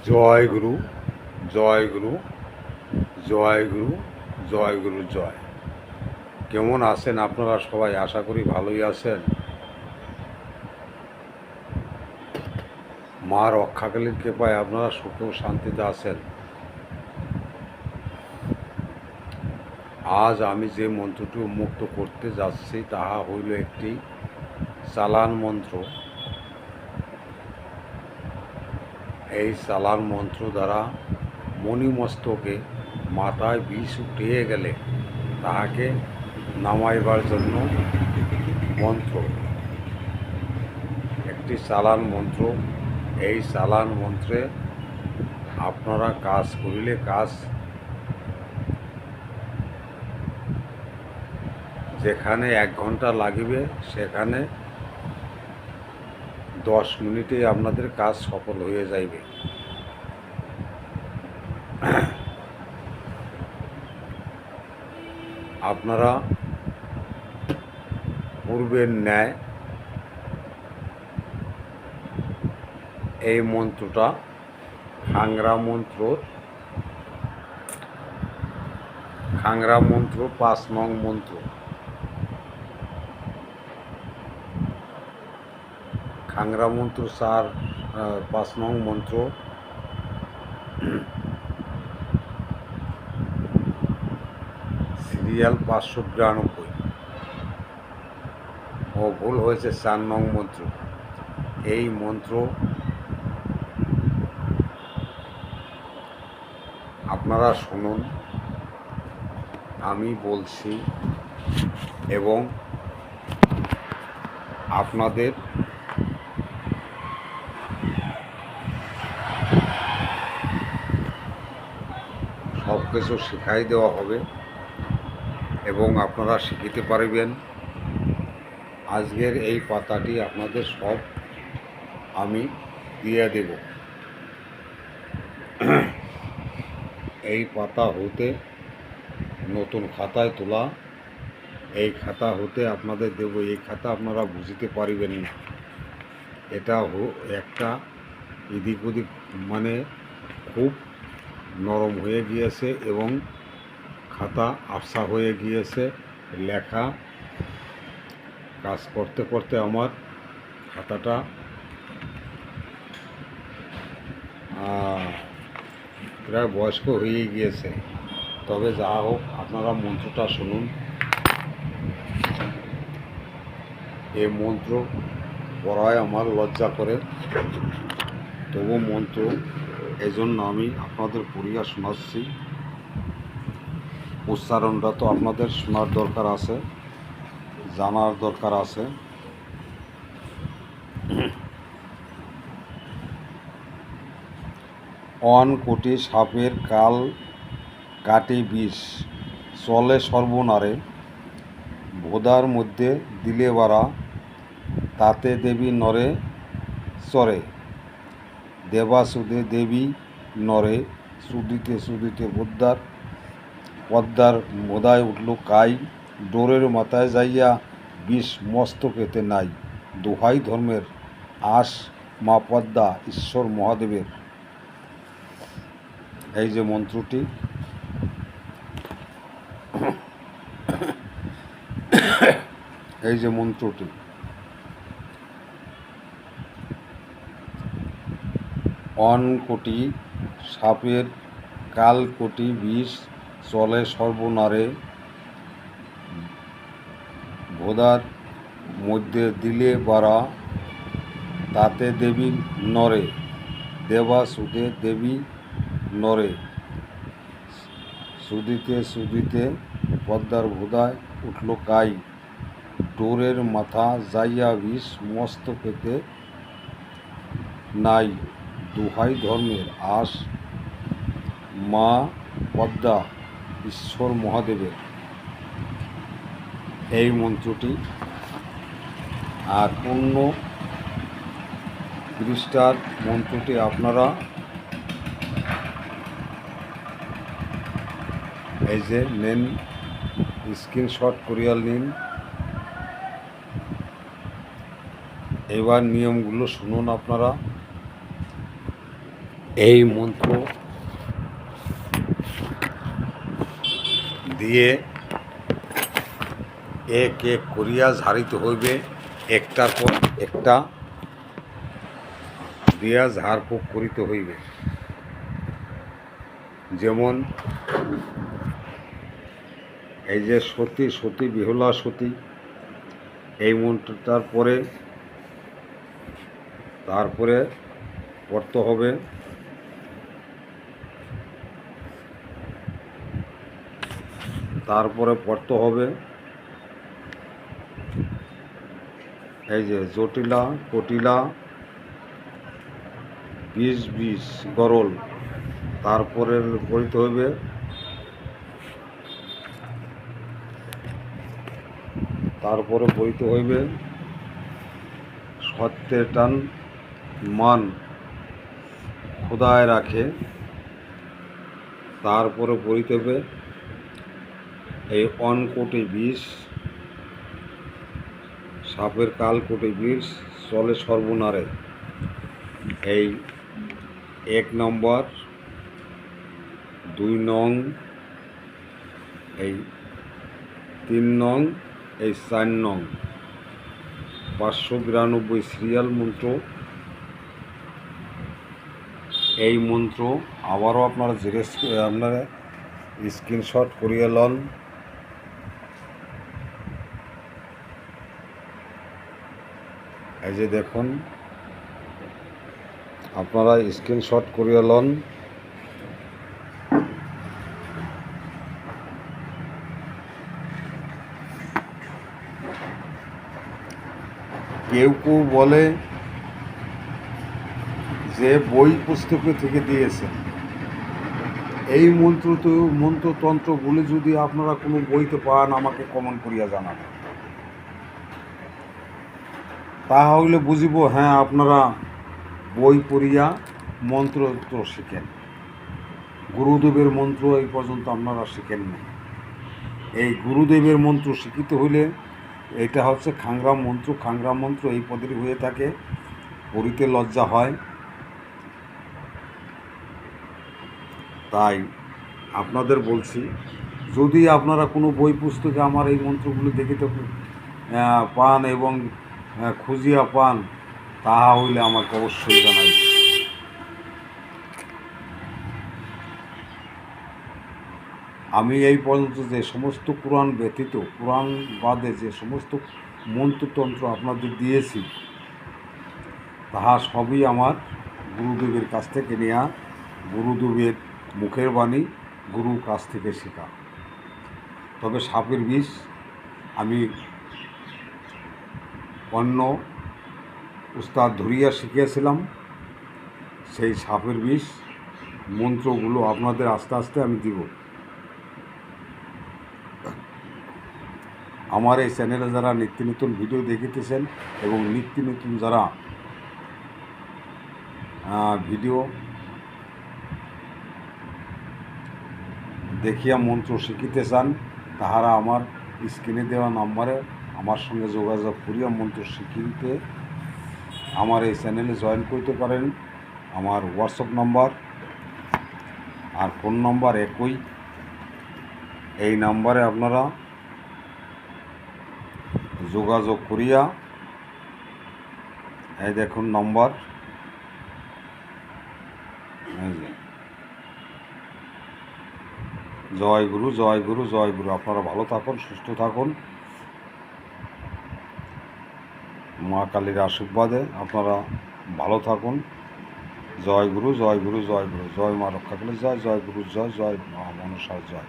জয় গুরু, জয় গুরু, জয় গুরু, জয় গুরু, জয়। কেমন আছেন আপনারা সবাই? আশা করি ভালোই আছেন। মা রক্ষাকালীর কৃপায় আপনারা সুখ ও শান্তিতে আছেন। আজ আমি যে মন্ত্রটি উন্মুক্ত করতে যাচ্ছি তাহা হইল একটি চালান মন্ত্র। এই চালান মন্ত্র দ্বারা মণিমস্তকে মাথায় বিষ উঠিয়ে গেলে তাহাকে নামাইবার জন্য মন্ত্র, একটি চালান মন্ত্র। এই চালান মন্ত্রে আপনারা কাজ করিলে কাজ যেখানে 1 ঘন্টা লাগিবে সেখানে 10 মিনিটে আপনাদের কাজ সফল হয়ে যাইবে। আপনারা পূর্বের ন্যায় এই মন্ত্রটা খাংরা মন্ত্র 5 নং মন্ত্র। খাংরা মন্ত্র 5 নং মন্ত্র সিরিয়াল 592 ও ভুল হয়েছে 4 নং মন্ত্র। এই মন্ত্র আপনারা শুনুন, আমি বলছি এবং আপনাদের সব কিছু শেখাই দেওয়া হবে এবং আপনারা শিখিতে পারবেন। আজকের এই পাতাটি আপনাদের সব আমি দিয়ে দেব। এই পাতা হতে নতুন খাতায় তোলা, এই খাতা হতে আপনাদের দেব। এই খাতা আপনারা বুঝতে পারবেন না, এটা একটা এদিক ওদিক মানে খুব নরম হয়ে গিয়েছে এবং খাতা আবসা হয়ে গিয়েছে। লেখা কাজ করতে করতে আমার খাতাটা প্রায় বয়স্ক হয়ে গিয়েছে। তবে যা হোক, আপনারা মন্ত্রটা শুনুন। এই মন্ত্র পড়ায় আমার লজ্জা করে, তবু মন্ত্র এই জন্য আমি আপনাদের পড়িয়া শোনাচ্ছি। উচ্চারণটা তো আপনাদের শোনার দরকার আছে, জানার দরকার আছে। অন কোটি সাপের কাল কাটে বিষ, চলে সর্বনারে, ভোদার মধ্যে দিলে বাড়া, তাতে দেবী নরে চরে, দেবা সুদে দেবী নরে, সুদিতে সুদিতে পদ্মার মোদায় উঠল কাই, ডোরের মাথায় যাইয়া বিষ মস্তকেতে নাই, দোহাই ধর্মের আস মা পদ্মা ঈশ্বর মহাদেবের। এই যে মন্ত্রটি, এই যে মন্ত্রটি অন কোটি সাপের কাল কোটি বিষ, চলে সর্বনারে, ভোদার মধ্যে দিলে বাড়া, তাতে দেবী নরে, দেবা সুদে দেবী নরে, সুদিতে সুদিতে পদ্মার ভোদায় উঠল কাই, ডোরের মাথা যাইয়া বিষ মস্তকেতে নাই, দোহাই ধর্মের আস মা পদ্মা ঈশ্বর মহাদেবের। এই মন্ত্রটি আর অন্য পৃষ্ঠার মন্ত্রটি আপনারা এই যে নেন, স্ক্রিনশট করিয়া নিন। এবার নিয়মগুলো শুনুন আপনারা। এই মন্ত্র দিয়ে এক এক করিয়া ঝাড়িতে হইবে, একটার পর একটা দিয়া ঝাড়ফুঁক করিতে হইবে। যেমন এই যে সতী সতী বিহলা সতী, এই মন্ত্রটার পরে তারপরে পড়তে হবে এই যে জটিলা কটিলা 20 গরল, তারপরে পড়তে হবে সত্যের টান মান খোদায় রাখে, তারপরে পড়িতে হবে এই অনকোটি 20, সাপের কাল কোটি 20 চলে সর্বনারে। এই 1 নম্বর, 2 নং, এই 3 নং, এই 4 নং, 592 সিরিয়াল মন্ত্র। এই মন্ত্র আবারও আপনারা আপনারা স্ক্রিনশট করিয়ে লন। এই যে দেখুন, আপনারা স্ক্রিনশট করিয়ে লন। কেউ কেউ বলে যে বই পুস্তকে থেকে দিয়েছেন। এই মন্ত্রতন্ত্রগুলি যদি আপনারা কোনো বইতে পান, আমাকে কমেন্ট করিয়া জানাবেন, তাহলে বুঝিব হ্যাঁ আপনারা বই পড়িয়া মন্ত্র শিখেন। গুরুদেবের মন্ত্র এই পর্যন্ত আপনারা শিখেন না। এই গুরুদেবের মন্ত্র শিখিতে হইলে এটা হচ্ছে খাংরা মন্ত্র। খাংরা মন্ত্র এই পদেরই হয়ে থাকে, পড়িতে লজ্জা হয়। তাই আপনাদের বলছি, যদি আপনারা কোনো বই পুস্তকে আমার এই মন্ত্রগুলো দেখিতে পান এবং খুঁজিয়া পান, তাহা হইলে আমাকে অবশ্যই জানাইবেন। আমি এই পর্যন্ত যে সমস্ত কোরআন ব্যতীত, কোরআন বাদে যে সমস্ত মন্ত্রতন্ত্র আপনাদের দিয়েছি, তাহা সবই আমার গুরুদেবের কাছ থেকে নেওয়া, গুরুদেবের মুখের বাণী, গুরুর কাছ থেকে শেখা। তবে সাপের বিষ আমি অন্য উস্তাদ ধরিয়া শিখিয়েছিলাম। সেই সাপের বিষ মন্ত্রগুলো আপনাদের আস্তে আস্তে আমি দিব। আমার এই চ্যানেলে যারা নিত্য নতুন ভিডিও দেখিতেছেন এবং নিত্য নতুন যারা ভিডিও দেখিয়া মন্ত্র শিখিতে চান, তাহারা আমার স্ক্রিনে দেওয়া নাম্বারে আমার সঙ্গে যোগাযোগ করিয়া মন্ত্র শিখিতে আমার এই চ্যানেলে জয়েন করতে পারেন। আমার হোয়াটসঅ্যাপ নাম্বার আর ফোন নাম্বার একই। এই নাম্বারে আপনারা যোগাযোগ করিয়া, এই দেখুন নম্বর, জয় গুরু জয় গুরু জয় গুরু। আপনারা ভালো থাকুন, সুস্থ থাকুন। মা কালীর আশীর্বাদে আপনারা ভালো থাকুন। জয় গুরু জয় গুরু জয় গুরু। জয় মা রক্ষা কালী জয়, জয় গুরু জয়, জয় মা মনসার জয়।